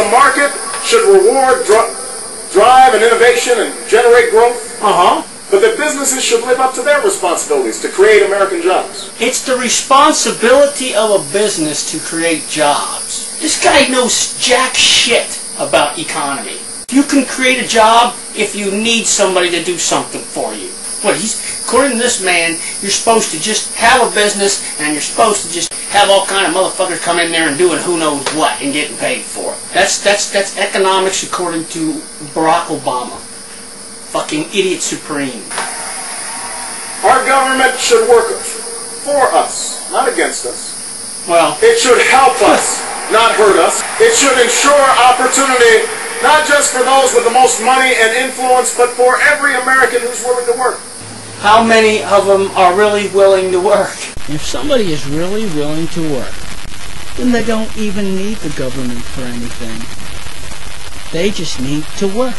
The market should reward drive and innovation and generate growth. But that businesses should live up to their responsibilities to create American jobs. It's the responsibility of a business to create jobs. This guy knows jack shit about economy. You can create a job if you need somebody to do something for you. What, according to this man, you're supposed to just have a business and you're supposed to just have all kind of motherfuckers come in there and doing who knows what and getting paid for it. That's economics according to Barack Obama. Fucking idiot supreme. Our government should work for us, not against us. Well, it should help us, not hurt us. It should ensure opportunity, not just for those with the most money and influence, but for every American who's willing to work. How many of them are really willing to work? If somebody is really willing to work, then they don't even need the government for anything. They just need to work.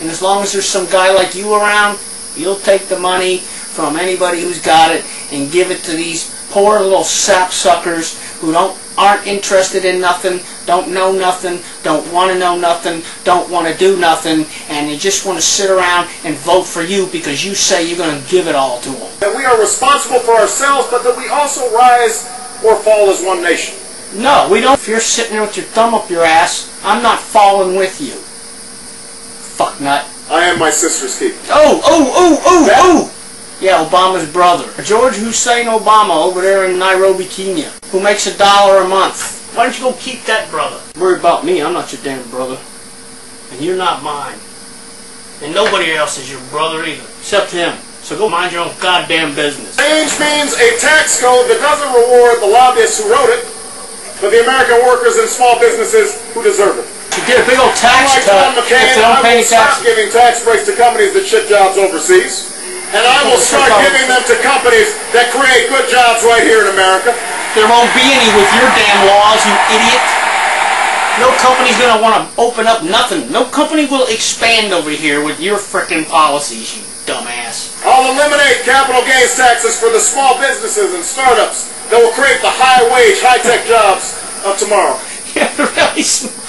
And as long as there's some guy like you around, you'll take the money from anybody who's got it and give it to these poor little sapsuckers who aren't interested in nothing, don't know nothing, don't want to know nothing, don't want to do nothing, and they just want to sit around and vote for you because you say you're going to give it all to them. That we are responsible for ourselves, but that we also rise or fall as one nation. No, we don't. If you're sitting there with your thumb up your ass, I'm not falling with you. Fucknut. I am my sister's keeper. Oh! Yeah, Obama's brother. George Hussein Obama over there in Nairobi, Kenya, who makes $1 a month. Why don't you go keep that brother? Worry about me, I'm not your damn brother. And you're not mine. And nobody else is your brother either, except him. So go mind your own goddamn business. Change means a tax code that doesn't reward the lobbyists who wrote it, but the American workers and small businesses who deserve it. You get a big old tax cut. John McCain, I will stop giving tax breaks to companies that ship jobs overseas. And I will start giving them to companies that create good jobs right here in America. There won't be any with your damn laws, you idiot. No company's going to want to open up nothing. No company will expand over here with your frickin' policies, you dumbass. I'll eliminate capital gains taxes for the small businesses and startups that will create the high-wage, high-tech jobs of tomorrow. Yeah, really small.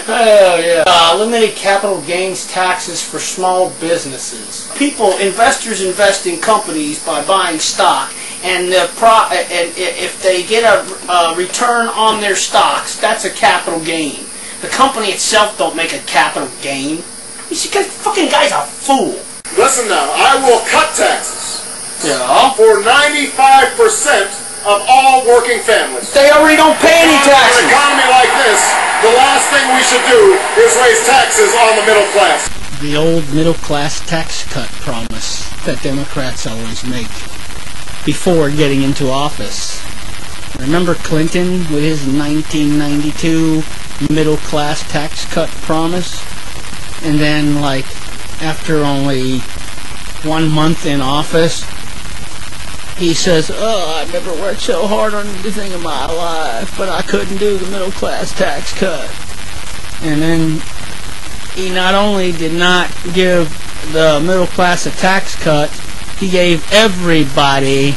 Oh, yeah. Eliminate capital gains taxes for small businesses. Investors invest in companies by buying stock, and if they get a return on their stocks, that's a capital gain. The company itself don't make a capital gain. This fucking guy's a fool. Listen now, I will cut taxes. Yeah. For 95% of all working families. They already don't pay any taxes. In an economy like this, the last thing we should do is raise taxes on the middle class. The old middle class tax cut promise that Democrats always make before getting into office. Remember Clinton with his 1992 middle class tax cut promise? And then, like, after only 1 month in office, he says, I never worked so hard on anything in my life, but I couldn't do the middle class tax cut. And then he not only did not give the middle class a tax cut, he gave everybody,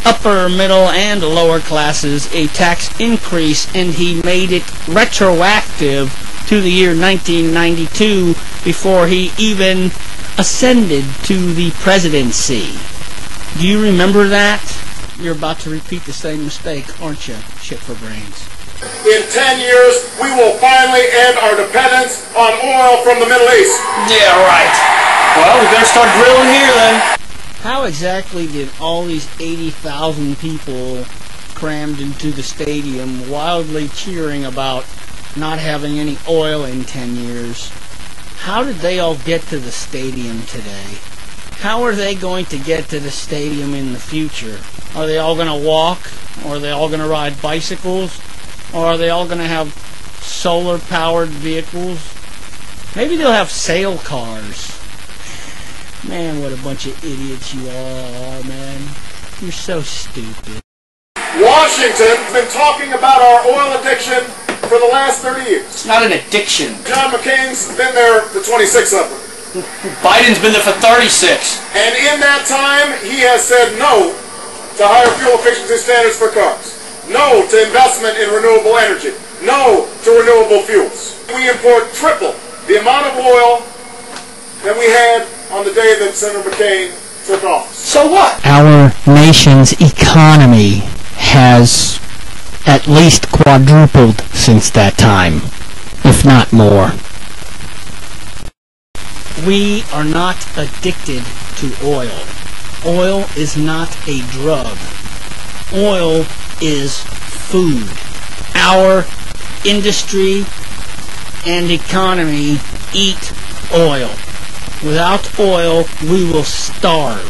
upper, middle, and lower classes, a tax increase, and he made it retroactive to the year 1992 before he even ascended to the presidency. Do you remember that? You're about to repeat the same mistake, aren't you, shit for brains? In 10 years, we will finally end our dependence on oil from the Middle East. Yeah, right. Well, we better start drilling here then. How exactly did all these 80,000 people crammed into the stadium wildly cheering about not having any oil in 10 years, how did they all get to the stadium today? How are they going to get to the stadium in the future? Are they all going to walk? Or are they all going to ride bicycles? Or are they all going to have solar-powered vehicles? Maybe they'll have sail cars. Man, what a bunch of idiots you all are, man. You're so stupid. Washington's been talking about our oil addiction for the last 30 years. It's not an addiction. John McCain's been there for 26 of them. Biden's been there for 36. And in that time, he has said no to higher fuel efficiency standards for cars. No to investment in renewable energy. No renewable fuels. We import triple the amount of oil that we had on the day that Senator McCain took office. So what? Our nation's economy has at least quadrupled since that time, if not more. We are not addicted to oil. Oil is not a drug. Oil is food. Our industry and economy eat oil. Without oil, we will starve.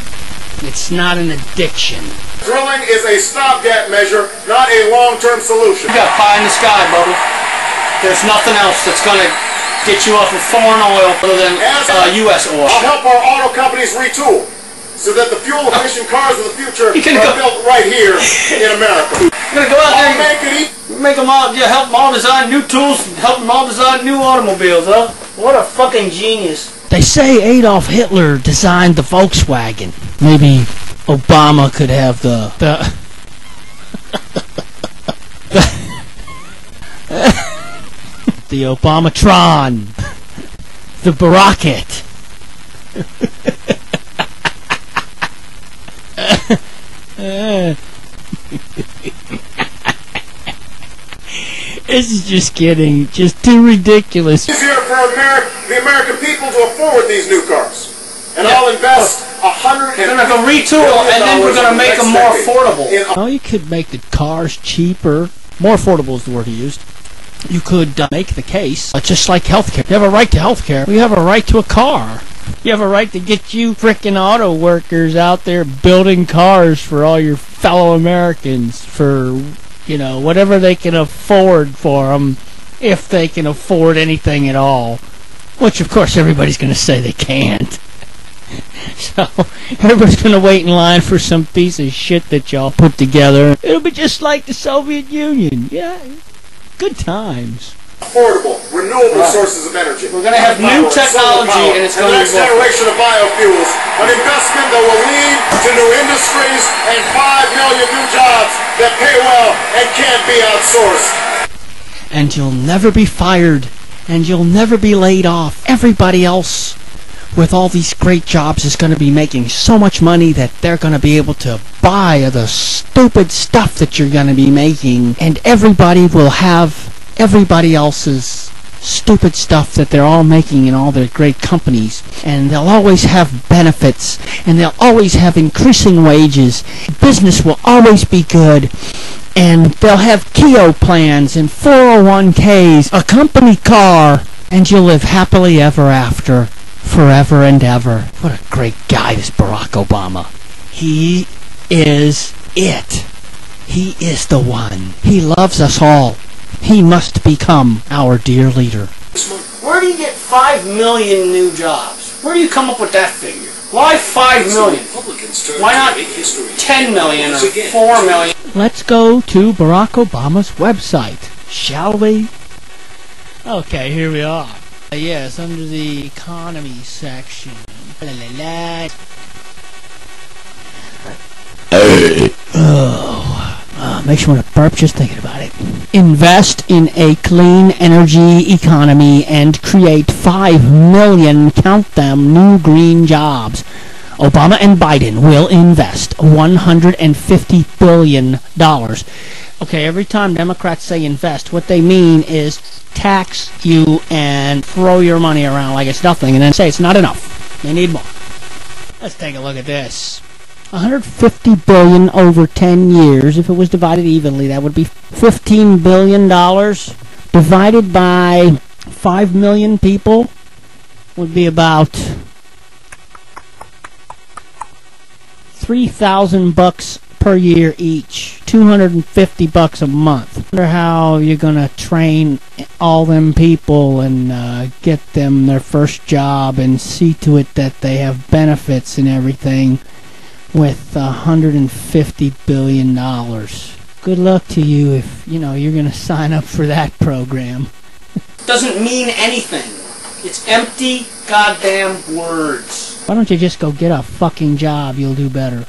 It's not an addiction. Drilling is a stopgap measure, not a long-term solution. You got pie in the sky, Bubba. There's nothing else that's going to get you off of foreign oil other than U.S. oil. I'll help our auto companies retool so that the fuel-efficient cars of the future are built right here in America. You're going to go out there and make them all, help them all design new tools, help them all design new automobiles, huh? What a fucking genius. They say Adolf Hitler designed the Volkswagen. Maybe Obama could have the Obamatron, the Baracket. This is just getting too ridiculous. It's easier for the American people to afford these new cars. And I'll invest $100 They're going to go retool, and then we're going to make them more affordable. Oh, you could make the cars cheaper. More affordable is the word he used. You could make the case, just like healthcare. You have a right to healthcare. You have a right to a car. You have a right to get you frickin' auto workers out there building cars for all your fellow Americans for, whatever they can afford for them, if they can afford anything at all. Which, of course, everybody's going to say they can't. So, everybody's going to wait in line for some piece of shit that y'all put together. It'll be just like the Soviet Union. Yeah, good times. Affordable, renewable sources of energy. We're going to have new technology, and it's going to be the next generation of biofuels. An investment that will lead to new industries and 5 million new jobs that pay well and can't be outsourced. And you'll never be fired, and you'll never be laid off. Everybody else with all these great jobs is going to be making so much money that they're going to be able to buy the stupid stuff that you're going to be making, and everybody will have everybody else's stupid stuff that they're all making in all their great companies, and they'll always have benefits, and they'll always have increasing wages. Business will always be good, and they'll have Keogh plans and 401ks, a company car, and you'll live happily ever after, forever and ever. What a great guy, this Barack Obama. He is it. He is the one. He loves us all. He must become our dear leader. Where do you get 5 million new jobs? Where do you come up with that figure? Why 5 million? Why not 10 million or 4 million? Let's go to Barack Obama's website, shall we? Okay, here we are. Yes, under the economy section. Makes me want to burp just thinking about it. Invest in a clean energy economy and create 5 million, count them, new green jobs. Obama and Biden will invest $150 billion. Okay, every time Democrats say invest, what they mean is tax you and throw your money around like it's nothing and then say it's not enough. They need more. Let's take a look at this. $150 billion over 10 years. If it was divided evenly, that would be $15 billion. Divided by 5 million people would be about $3,000 per year each. $250 a month. Wonder how you're gonna train all them people and get them their first job and see to it that they have benefits and everything with $150 billion. Good luck to you if, you're going to sign up for that program. Doesn't mean anything. It's empty goddamn words. Why don't you just go get a fucking job? You'll do better.